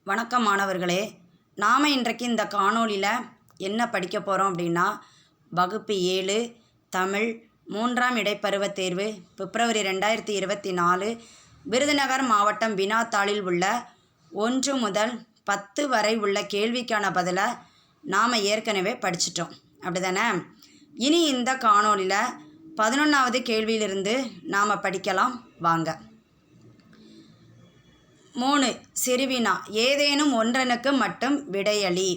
வணக்கம் மாணவர்களே, நாம் இன்றைக்கு இந்த காணொளியில் என்ன படிக்க போகிறோம் அப்படின்னா, வகுப்பு 7 தமிழ் 3ஆம் இடைப்பருவத் தேர்வு பிப்ரவரி 2024 விருதுநகர் மாவட்டம் வினாத்தாளில் உள்ள 1 முதல் 10 வரை உள்ள கேள்விக்கான பதிலை நாம் ஏற்கனவே படிச்சிட்டோம், அப்படி தானே? இனி இந்த காணொளியில் 11வது கேள்வியிலிருந்து நாம் படிக்கலாம் வாங்க. 3 சிறுவினா ஏதேனும் ஒன்றனுக்கு மட்டும் விடையளி.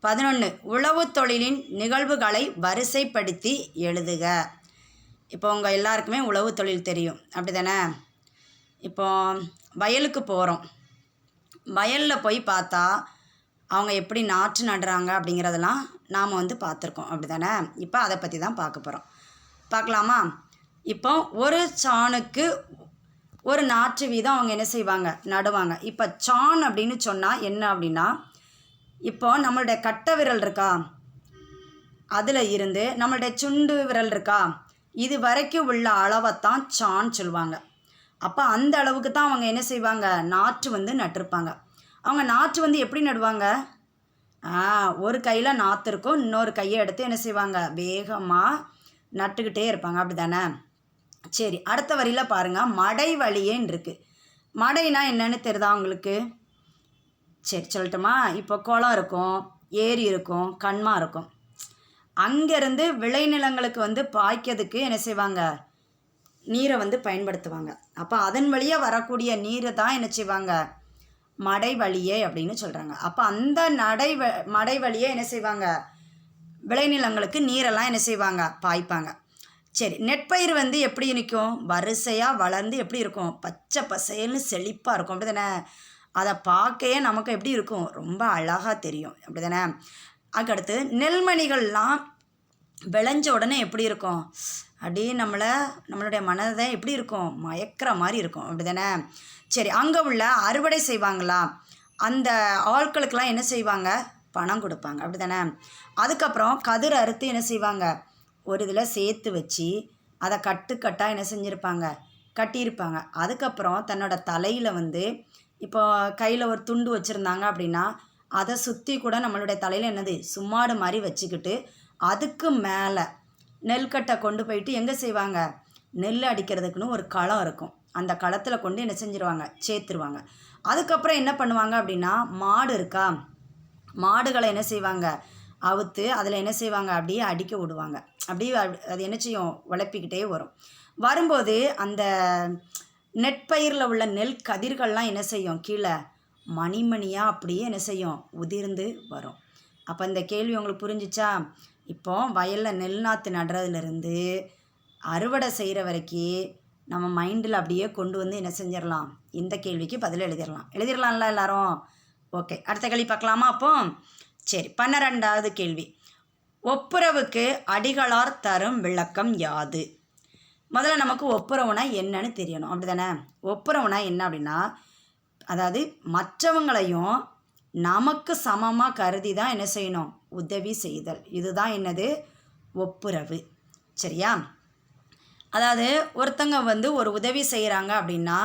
11 உழவு தொழிலின் நிகழ்வுகளை வரிசைப்படுத்தி எழுதுக. இப்போ உங்கள் எல்லாருக்குமே உழவு தொழில் தெரியும், அப்படி தானே? இப்போ வயலுக்கு போகிறோம். வயலில் போய் பார்த்தா அவங்க எப்படி நாற்று நடுறாங்க அப்படிங்கிறதெல்லாம் நாம் பார்த்துருக்கோம், அப்படி தானே? இப்போ அதை பற்றி தான் பார்க்க போகிறோம். பார்க்கலாமா? இப்போ ஒரு சாணுக்கு ஒரு நாற்று வீதம் அவங்க என்ன செய்வாங்க, நடுவாங்க. இப்போ சான் அப்படின்னு சொன்னால் என்ன அப்படின்னா, இப்போ நம்மளுடைய கட்டை விரல் இருக்கா, அதில் இருந்து நம்மளுடைய சுண்டு விரல் இருக்கா, இது வரைக்கும் உள்ள அளவைத்தான் சான் சொல்லுவாங்க. அப்போ அந்த அளவுக்கு தான் அவங்க என்ன செய்வாங்க, நாற்று நட்டிருப்பாங்க. அவங்க நாற்று எப்படி நடுவாங்க, ஒரு கையில் நாற்று இருக்கும், இன்னொரு கையை எடுத்து என்ன செய்வாங்க, வேகமாக நட்டுக்கிட்டே இருப்பாங்க, அப்படி தானே? சரி, அடுத்த வரியில் பாருங்கள், மடை வழியேன்னு இருக்குது. மடைனா என்னன்னு தெரியுதா உங்களுக்கு? சரி சொல்லட்டுமா? இப்போ குளம் இருக்கும், ஏரி இருக்கும், கண்மா இருக்கும். அங்கேருந்து விளைநிலங்களுக்கு பாய்க்கிறதுக்கு என்ன செய்வாங்க, நீரை பயன்படுத்துவாங்க. அப்போ அதன் வழியாக வரக்கூடிய நீரை தான் என்ன செய்வாங்க, மடை வழியே அப்படின்னு சொல்கிறாங்க. அப்போ அந்த மடை வழியே என்ன செய்வாங்க, விளைநிலங்களுக்கு நீரெல்லாம் என்ன செய்வாங்க, பாய்ப்பாங்க. சரி, நெற்பயிர் எப்படி நிற்கும், வரிசையாக வளர்ந்து எப்படி இருக்கும், பச்சை பசேல்னு செழிப்பாக இருக்கும், அப்படி தானே? அதை பார்க்கையே நமக்கு எப்படி இருக்கும், ரொம்ப அழகாக தெரியும், அப்படி தானே? அதுக்கடுத்து நெல்மணிகள்லாம் விளைஞ்ச உடனே எப்படி இருக்கும், அப்படியே நம்மளுடைய மனதை எப்படி இருக்கும், மயக்கிற மாதிரி இருக்கும், அப்படி தானே? சரி, அங்கே உள்ள அறுவடை செய்வாங்களா, அந்த ஆட்களுக்கெல்லாம் என்ன செய்வாங்க, பணம் கொடுப்பாங்க, அப்படி தானே? அதுக்கப்புறம் கதிர் அறுத்து என்ன செய்வாங்க, ஒரு இதில் சேர்த்து வச்சு அதை கட்டுக்கட்டாக என்ன செஞ்சுருப்பாங்க, கட்டியிருப்பாங்க. அதுக்கப்புறம் தன்னோட தலையில் இப்போ கையில் ஒரு துண்டு வச்சுருந்தாங்க அப்படின்னா அதை சுற்றி கூட நம்மளுடைய தலையில் என்னது சும்மாடு மாதிரி வச்சுக்கிட்டு அதுக்கு மேலே நெல்கட்டை கொண்டு போயிட்டு எங்கே செய்வாங்க, நெல் அடிக்கிறதுக்குன்னு ஒரு களம் இருக்கும், அந்த களத்தில் கொண்டு என்ன செஞ்சுருவாங்க, சேர்த்துருவாங்க. அதுக்கப்புறம் என்ன பண்ணுவாங்க அப்படின்னா, மாடு இருக்கா, மாடுகளை என்ன செய்வாங்க, அவுத்து அதில் என்ன செய்வாங்க, அப்படியே அடிக்க விடுவாங்க. அப்படியே அது என்ன செய்யும், உழப்பிக்கிட்டே வரும்போது அந்த நெற்பயிரில் உள்ள நெல் கதிர்கள்லாம் என்ன செய்யும், கீழே மணிமணியாக அப்படியே என்ன செய்யும், உதிர்ந்து வரும். அப்போ இந்த கேள்வி உங்களுக்கு புரிஞ்சிச்சா? இப்போ வயலில் நெல் நாற்று நடுறதுலேருந்து அறுவடை செய்கிற வரைக்கும் நம்ம மைண்டில் அப்படியே கொண்டு என்ன செஞ்சிடலாம், இந்த கேள்விக்கு பதில் எழுதிடலாம்ல எல்லாரும்? ஓகே, அடுத்த கேள்வி பார்க்கலாமா? அப்போ சரி, 12வது கேள்வி, ஒப்புரவுக்கு அடிகளார் தரும் விளக்கம் யாது? முதல்ல நமக்கு ஒப்புரவுனா என்னன்னு தெரியணும், அப்படி தானே? ஒப்புரவுனா என்ன அப்படின்னா, அதாவது மற்றவங்களையும் நமக்கு சமமாக கருதி தான் என்ன செய்யணும், உதவி செய்தல். இதுதான் என்னது, ஒப்புரவு. சரியா? அதாவது ஒருத்தங்க ஒரு உதவி செய்கிறாங்க அப்படின்னா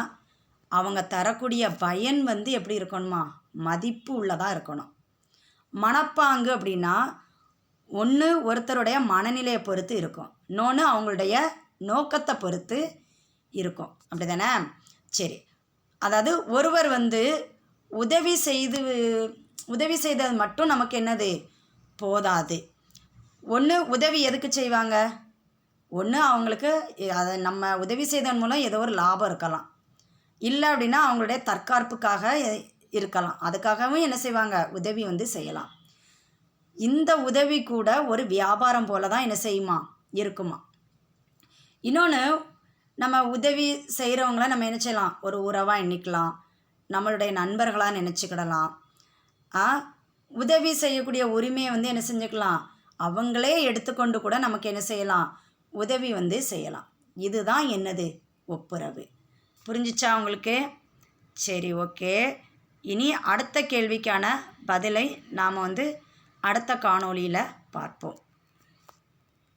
அவங்க தரக்கூடிய பயன் எப்படி இருக்கணுமா, மதிப்பு உள்ளதாக இருக்கணும். மனப்பாங்கு அப்படின்னா ஒன்று ஒருத்தருடைய மனநிலையை பொறுத்து இருக்கும், இன்னொன்று அவங்களுடைய நோக்கத்தை பொறுத்து இருக்கும், அப்படி தானே? சரி, அதாவது ஒருவர் உதவி செய்தது மட்டும் நமக்கு என்னது போதாது. ஒன்று உதவி எதுக்கு செய்வாங்க, ஒன்று அவங்களுக்கு அதை நம்ம உதவி செய்ததன் மூலம் ஏதோ ஒரு லாபம் இருக்கலாம், இல்லை அப்படின்னா அவங்களுடைய தற்காப்புக்காக இருக்கலாம், அதுக்காகவும் என்ன செய்வாங்க, உதவி செய்யலாம். இந்த உதவி கூட ஒரு வியாபாரம் போல தான் என்ன செய்யுமா, இருக்குமா. இன்னொன்று, நம்ம உதவி செய்கிறவங்கள நம்ம என்ன செய்யலாம், ஒரு உறவாக எண்ணிக்கலாம், நம்மளுடைய நண்பர்களாக நினச்சிக்கிடலாம். உதவி செய்யக்கூடிய உரிமையை என்ன செஞ்சுக்கலாம், அவங்களே எடுத்துக்கொண்டு கூட நமக்கு என்ன செய்யலாம், உதவி செய்யலாம். இதுதான் என்னது, ஒப்புரவு. புரிஞ்சிச்சா உங்களுக்கு? சரி, ஓகே. இனி அடுத்த கேள்விக்கான பதிலை நாம் அடுத்த காணொளியில் பார்ப்போம்.